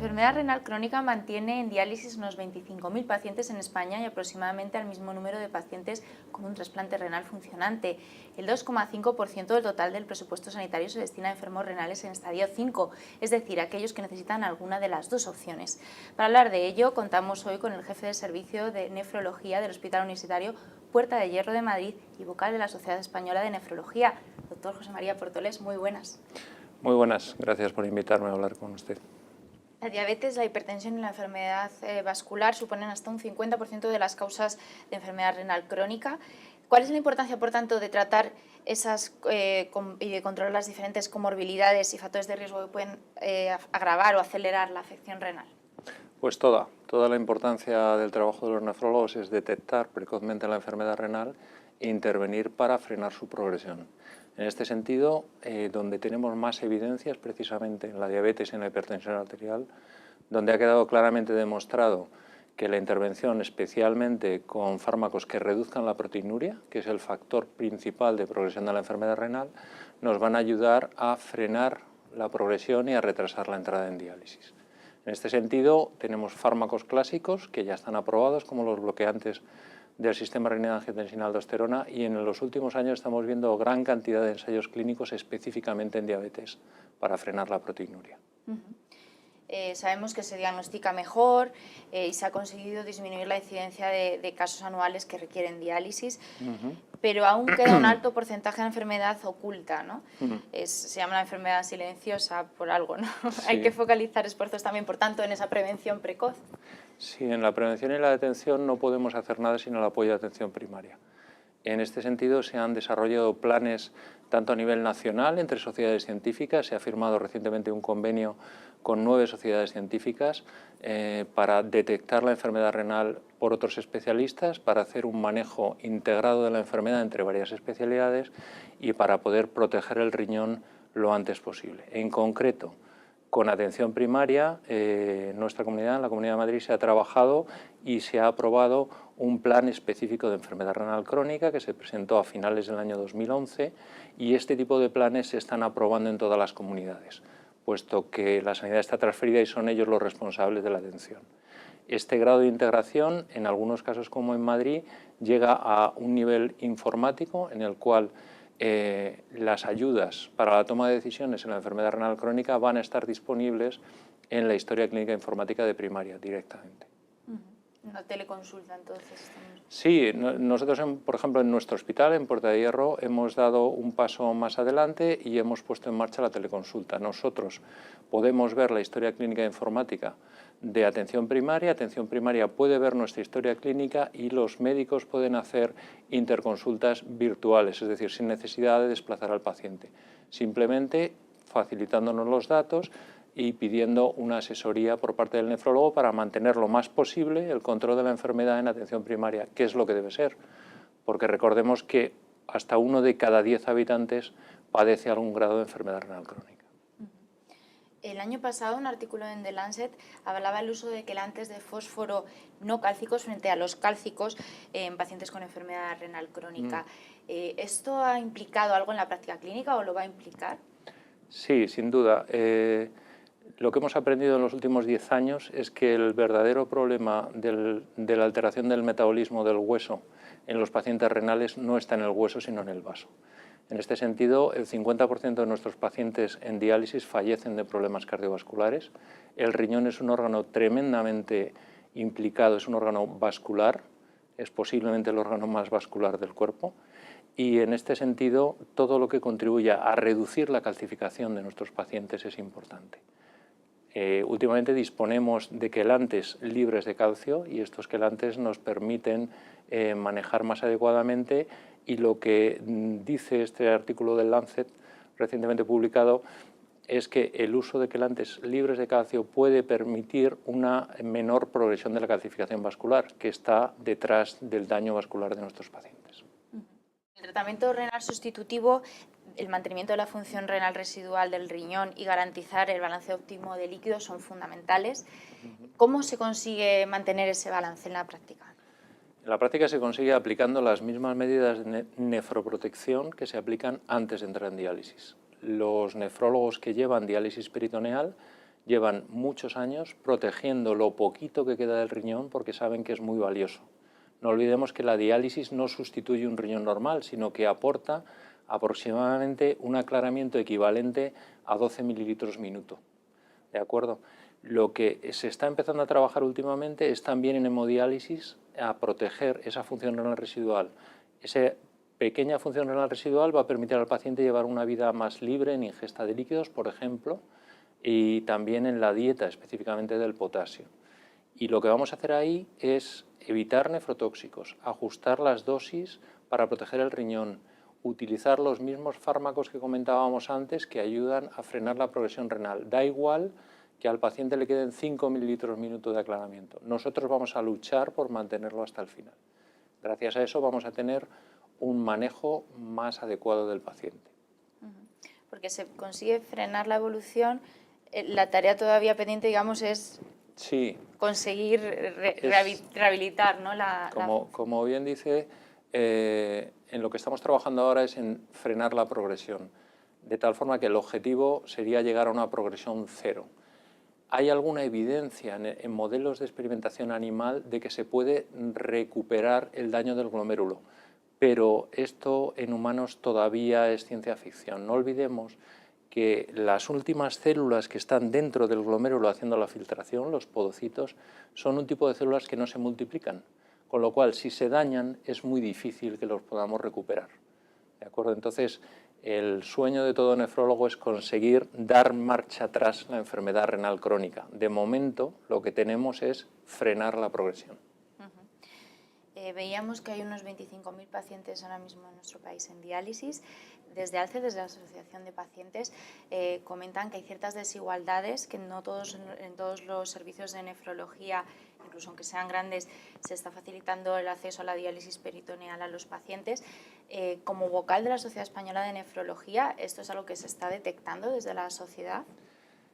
enfermedad renal crónica mantiene en diálisis unos 25.000 pacientes en España y aproximadamente al mismo número de pacientes con un trasplante renal funcionante. El 2,5% del total del presupuesto sanitario se destina a enfermos renales en estadio 5, es decir, aquellos que necesitan alguna de las dos opciones. Para hablar de ello, contamos hoy con el jefe de servicio de nefrología del Hospital Universitario Puerta de Hierro de Madrid y vocal de la Sociedad Española de Nefrología, doctor José María Portolés. Muy buenas. Muy buenas, gracias por invitarme a hablar con usted. La diabetes, la hipertensión y la enfermedad vascular suponen hasta un 50% de las causas de enfermedad renal crónica. ¿Cuál es la importancia, por tanto, de tratar esas y de controlar las diferentes comorbilidades y factores de riesgo que pueden agravar o acelerar la afección renal? Pues toda la importancia del trabajo de los nefrólogos es detectar precozmente la enfermedad renal e intervenir para frenar su progresión. En este sentido, donde tenemos más evidencias precisamente en la diabetes y en la hipertensión arterial, donde ha quedado claramente demostrado que la intervención, especialmente con fármacos que reduzcan la proteinuria, que es el factor principal de progresión de la enfermedad renal, nos van a ayudar a frenar la progresión y a retrasar la entrada en diálisis. En este sentido, tenemos fármacos clásicos que ya están aprobados, como los bloqueantes del sistema renina-angiotensina-aldosterona, y en los últimos años estamos viendo gran cantidad de ensayos clínicos específicamente en diabetes para frenar la proteinuria. Sabemos que se diagnostica mejor y se ha conseguido disminuir la incidencia de casos anuales que requieren diálisis, pero aún queda un alto porcentaje de enfermedad oculta, ¿no? Se llama la enfermedad silenciosa por algo, ¿no? Sí. Hay que focalizar esfuerzos también, por tanto, en esa prevención precoz. Sí, en la prevención y la detención no podemos hacer nada sin el apoyo de atención primaria. En este sentido, se han desarrollado planes tanto a nivel nacional entre sociedades científicas. Se ha firmado recientemente un convenio con 9 sociedades científicas para detectar la enfermedad renal por otros especialistas, para hacer un manejo integrado de la enfermedad entre varias especialidades y para poder proteger el riñón lo antes posible. En concreto, con atención primaria, en nuestra comunidad, en la Comunidad de Madrid, se ha trabajado y se ha aprobado un plan específico de enfermedad renal crónica que se presentó a finales del año 2011, y este tipo de planes se están aprobando en todas las comunidades, puesto que la sanidad está transferida y son ellos los responsables de la atención. Este grado de integración, en algunos casos como en Madrid, llega a un nivel informático en el cual las ayudas para la toma de decisiones en la enfermedad renal crónica van a estar disponibles en la historia clínica informática de primaria directamente. Una teleconsulta, entonces. Sí, nosotros, por ejemplo, en nuestro hospital, en Puerta de Hierro, hemos dado un paso más adelante y hemos puesto en marcha la teleconsulta. Nosotros podemos ver la historia clínica informática de atención primaria puede ver nuestra historia clínica y los médicos pueden hacer interconsultas virtuales, es decir, sin necesidad de desplazar al paciente, simplemente facilitándonos los datos y pidiendo una asesoría por parte del nefrólogo para mantener lo más posible el control de la enfermedad en atención primaria, que es lo que debe ser, porque recordemos que hasta 1 de cada 10 habitantes padece algún grado de enfermedad renal crónica. El año pasado, un artículo en The Lancet hablaba del uso de quelantes de fósforo no cálcicos frente a los cálcicos en pacientes con enfermedad renal crónica. ¿Esto ha implicado algo en la práctica clínica o lo va a implicar? Sí, sin duda. Lo que hemos aprendido en los últimos 10 años es que el verdadero problema de la alteración del metabolismo del hueso en los pacientes renales no está en el hueso, sino en el vaso. En este sentido, el 50% de nuestros pacientes en diálisis fallecen de problemas cardiovasculares. El riñón es un órgano tremendamente implicado, es un órgano vascular, es posiblemente el órgano más vascular del cuerpo, y en este sentido todo lo que contribuya a reducir la calcificación de nuestros pacientes es importante. Últimamente disponemos de quelantes libres de calcio y estos quelantes nos permiten manejar más adecuadamente, y lo que dice este artículo del Lancet recientemente publicado es que el uso de quelantes libres de calcio puede permitir una menor progresión de la calcificación vascular que está detrás del daño vascular de nuestros pacientes. El tratamiento renal sustitutivo, el mantenimiento de la función renal residual del riñón y garantizar el balance óptimo de líquidos son fundamentales. ¿Cómo se consigue mantener ese balance en la práctica? En la práctica se consigue aplicando las mismas medidas de nefroprotección que se aplican antes de entrar en diálisis. Los nefrólogos que llevan diálisis peritoneal llevan muchos años protegiendo lo poquito que queda del riñón porque saben que es muy valioso. No olvidemos que la diálisis no sustituye un riñón normal, sino que aporta aproximadamente un aclaramiento equivalente a 12 mililitros minuto. ¿De acuerdo? Lo que se está empezando a trabajar últimamente es también en hemodiálisis a proteger esa función renal residual. Esa pequeña función renal residual va a permitir al paciente llevar una vida más libre en ingesta de líquidos, por ejemplo, y también en la dieta, específicamente del potasio. Y lo que vamos a hacer ahí es evitar nefrotóxicos, ajustar las dosis para proteger el riñón, utilizar los mismos fármacos que comentábamos antes que ayudan a frenar la progresión renal. Da igual que al paciente le queden 5 mililitros minuto de aclaramiento. Nosotros vamos a luchar por mantenerlo hasta el final. Gracias a eso vamos a tener un manejo más adecuado del paciente. Porque se consigue frenar la evolución, la tarea todavía pendiente, digamos, es conseguir rehabilitar, ¿no? Como bien dice, en lo que estamos trabajando ahora es en frenar la progresión, de tal forma que el objetivo sería llegar a una progresión cero. Hay alguna evidencia en modelos de experimentación animal de que se puede recuperar el daño del glomérulo, pero esto en humanos todavía es ciencia ficción. No olvidemos que las últimas células que están dentro del glomérulo haciendo la filtración, los podocitos, son un tipo de células que no se multiplican, con lo cual si se dañan es muy difícil que los podamos recuperar. ¿De acuerdo? Entonces, el sueño de todo nefrólogo es conseguir dar marcha atrás la enfermedad renal crónica. De momento, lo que tenemos es frenar la progresión. Veíamos que hay unos 25.000 pacientes ahora mismo en nuestro país en diálisis. Desde ALCE, desde la Asociación de Pacientes, comentan que hay ciertas desigualdades, que no todos, en todos los servicios de nefrología, incluso aunque sean grandes, se está facilitando el acceso a la diálisis peritoneal a los pacientes. Como vocal de la Sociedad Española de Nefrología, ¿esto es algo que se está detectando desde la sociedad?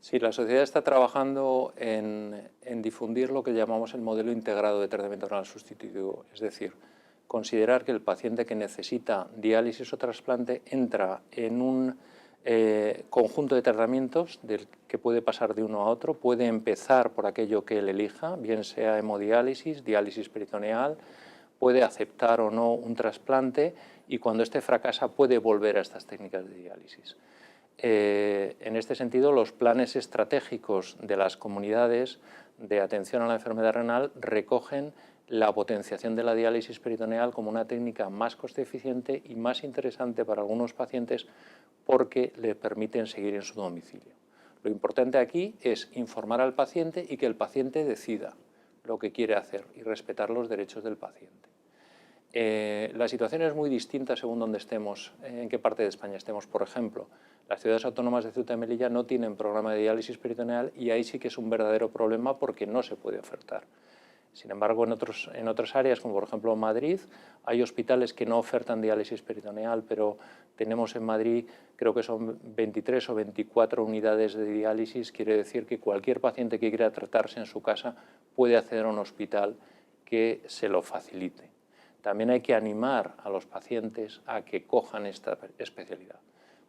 Sí, la sociedad está trabajando en difundir lo que llamamos el modelo integrado de tratamiento renal sustitutivo, es decir, considerar que el paciente que necesita diálisis o trasplante entra en un conjunto de tratamientos que puede pasar de uno a otro, puede empezar por aquello que él elija, bien sea hemodiálisis, diálisis peritoneal, puede aceptar o no un trasplante y cuando éste fracasa puede volver a estas técnicas de diálisis. En este sentido, los planes estratégicos de las comunidades de atención a la enfermedad renal recogen la potenciación de la diálisis peritoneal como una técnica más coste eficiente y más interesante para algunos pacientes porque le permiten seguir en su domicilio. Lo importante aquí es informar al paciente y que el paciente decida lo que quiere hacer y respetar los derechos del paciente. La situación es muy distinta según donde estemos, en qué parte de España estemos. Por ejemplo, las ciudades autónomas de Ceuta y Melilla no tienen programa de diálisis peritoneal y ahí sí que es un verdadero problema porque no se puede ofertar. Sin embargo, en otras áreas, como por ejemplo Madrid, hay hospitales que no ofertan diálisis peritoneal, pero tenemos en Madrid, creo que son 23 o 24 unidades de diálisis, quiere decir que cualquier paciente que quiera tratarse en su casa puede acceder a un hospital que se lo facilite. También hay que animar a los pacientes a que cojan esta especialidad.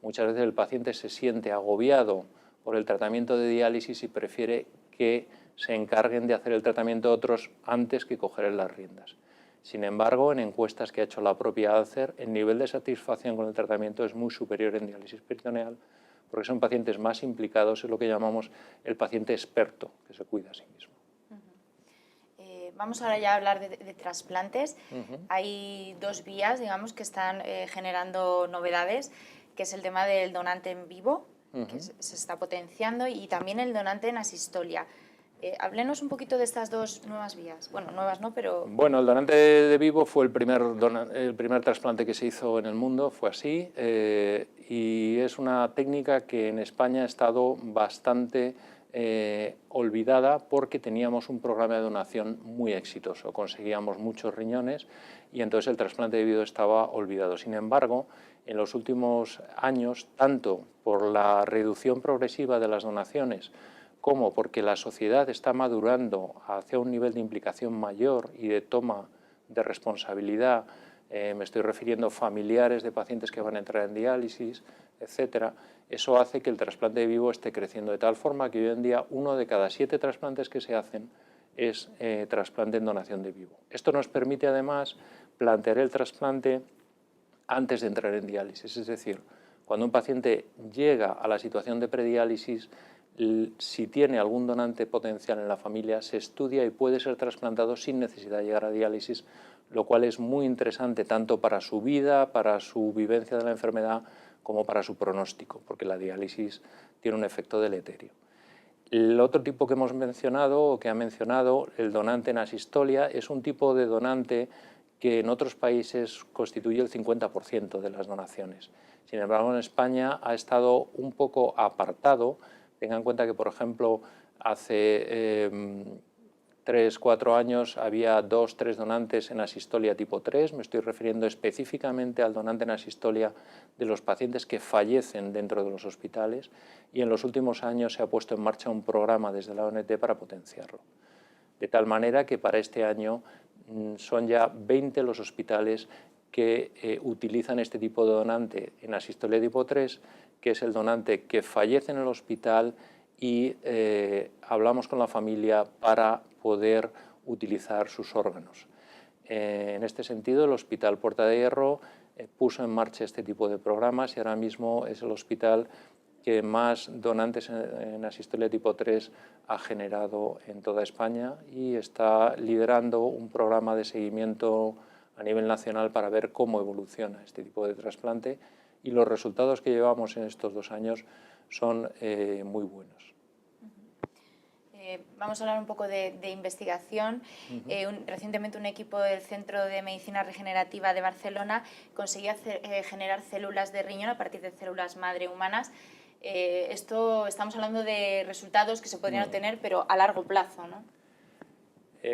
Muchas veces el paciente se siente agobiado por el tratamiento de diálisis y prefiere que se encarguen de hacer el tratamiento otros antes que coger las riendas. Sin embargo, en encuestas que ha hecho la propia ALCER, el nivel de satisfacción con el tratamiento es muy superior en diálisis peritoneal porque son pacientes más implicados, es lo que llamamos el paciente experto, que se cuida a sí mismo. Vamos ahora ya a hablar de trasplantes. Hay dos vías, digamos, que están generando novedades, que es el tema del donante en vivo, que se está potenciando, y también el donante en asistolia. Háblenos un poquito de estas dos nuevas vías. Bueno, nuevas no, pero... Bueno, el donante de vivo fue el primer trasplante que se hizo en el mundo, fue así, y es una técnica que en España ha estado bastante olvidada porque teníamos un programa de donación muy exitoso, conseguíamos muchos riñones y entonces el trasplante de vivo estaba olvidado. Sin embargo, en los últimos años, tanto por la reducción progresiva de las donaciones como porque la sociedad está madurando hacia un nivel de implicación mayor y de toma de responsabilidad me estoy refiriendo a familiares de pacientes que van a entrar en diálisis, etcétera. Eso hace que el trasplante de vivo esté creciendo de tal forma que hoy en día 1 de cada 7 trasplantes que se hacen es trasplante en donación de vivo. Esto nos permite además plantear el trasplante antes de entrar en diálisis, es decir, cuando un paciente llega a la situación de prediálisis, si tiene algún donante potencial en la familia, se estudia y puede ser trasplantado sin necesidad de llegar a diálisis, lo cual es muy interesante tanto para su vida, para su vivencia de la enfermedad, como para su pronóstico, porque la diálisis tiene un efecto deleterio. El otro tipo que hemos mencionado, o que ha mencionado, el donante en asistolia, es un tipo de donante que en otros países constituye el 50% de las donaciones. Sin embargo, en España ha estado un poco apartado. Tengan en cuenta que, por ejemplo, hace 3 o 4 años había 2 o 3 donantes en asistolia tipo 3. Me estoy refiriendo específicamente al donante en asistolia de los pacientes que fallecen dentro de los hospitales, y en los últimos años se ha puesto en marcha un programa desde la ONT para potenciarlo. De tal manera que para este año son ya 20 los hospitales que utilizan este tipo de donante en asistolia tipo 3, que es el donante que fallece en el hospital y hablamos con la familia para poder utilizar sus órganos. En este sentido, el Hospital Puerta de Hierro puso en marcha este tipo de programas y ahora mismo es el hospital que más donantes en asistolia tipo 3 ha generado en toda España y está liderando un programa de seguimiento a nivel nacional para ver cómo evoluciona este tipo de trasplante, y los resultados que llevamos en estos 2 años son muy buenos. Vamos a hablar un poco de investigación. Recientemente un equipo del Centro de Medicina Regenerativa de Barcelona consiguió generar células de riñón a partir de células madre humanas. Esto estamos hablando de resultados que se podrían obtener, pero a largo plazo, ¿no?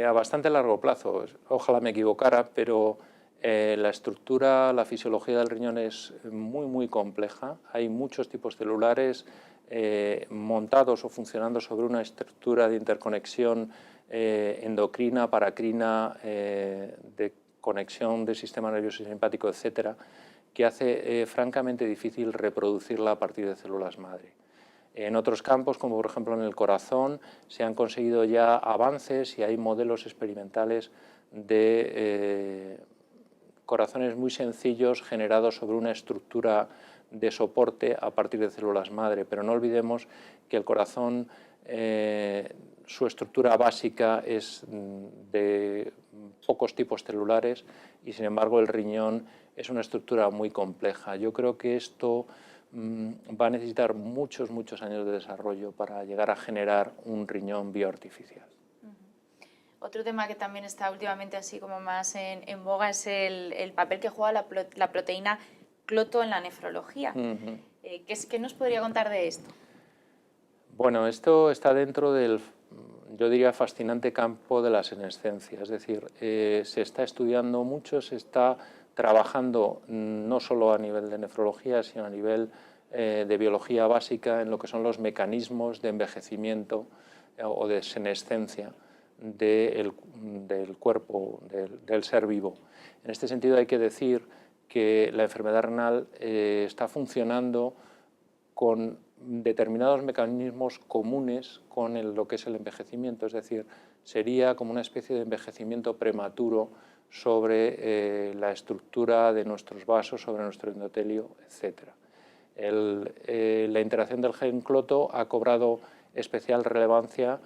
A bastante largo plazo. Ojalá me equivocara, pero la estructura, la fisiología del riñón es muy compleja. Hay muchos tipos celulares montados o funcionando sobre una estructura de interconexión endocrina, paracrina, de conexión del sistema nervioso y simpático, etcétera, que hace francamente difícil reproducirla a partir de células madre. En otros campos, como por ejemplo en el corazón, se han conseguido ya avances y hay modelos experimentales de corazones muy sencillos generados sobre una estructura de soporte a partir de células madre, pero no olvidemos que el corazón, su estructura básica es de pocos tipos celulares y sin embargo el riñón es una estructura muy compleja. Yo creo que esto va a necesitar muchos años de desarrollo para llegar a generar un riñón bioartificial. Otro tema que también está últimamente así como más en boga es el papel que juega la proteína cloto en la nefrología. ¿Qué nos podría contar de esto? Bueno, esto está dentro del, yo diría, fascinante campo de la senescencia. Es decir, se está estudiando mucho, se está trabajando no solo a nivel de nefrología, sino a nivel de biología básica en lo que son los mecanismos de envejecimiento o de senescencia del cuerpo, del ser vivo. En este sentido hay que decir que la enfermedad renal está funcionando con determinados mecanismos comunes con lo que es el envejecimiento, es decir, sería como una especie de envejecimiento prematuro sobre la estructura de nuestros vasos, sobre nuestro endotelio, etc. La interacción del gen cloto ha cobrado especial relevancia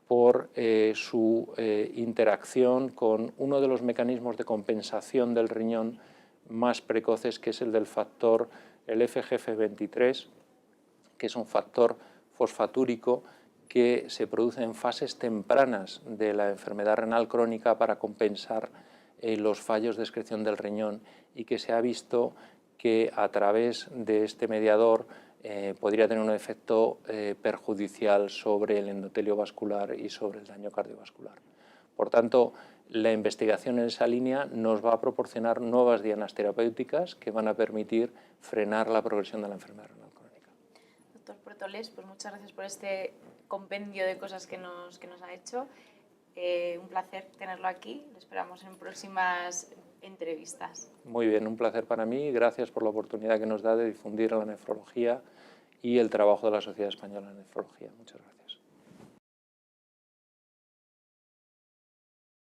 por su interacción con uno de los mecanismos de compensación del riñón más precoces, que es el del factor, el FGF23, que es un factor fosfatúrico que se produce en fases tempranas de la enfermedad renal crónica para compensar los fallos de excreción del riñón, y que se ha visto que a través de este mediador podría tener un efecto perjudicial sobre el endotelio vascular y sobre el daño cardiovascular. Por tanto, la investigación en esa línea nos va a proporcionar nuevas dianas terapéuticas que van a permitir frenar la progresión de la enfermedad renal crónica. Doctor Puertolés, pues muchas gracias por este compendio de cosas que nos ha hecho. Un placer tenerlo aquí. Lo esperamos en próximas entrevistas. Muy bien, un placer para mí. Gracias por la oportunidad que nos da de difundir la nefrología y el trabajo de la Sociedad Española de Nefrología. Muchas gracias.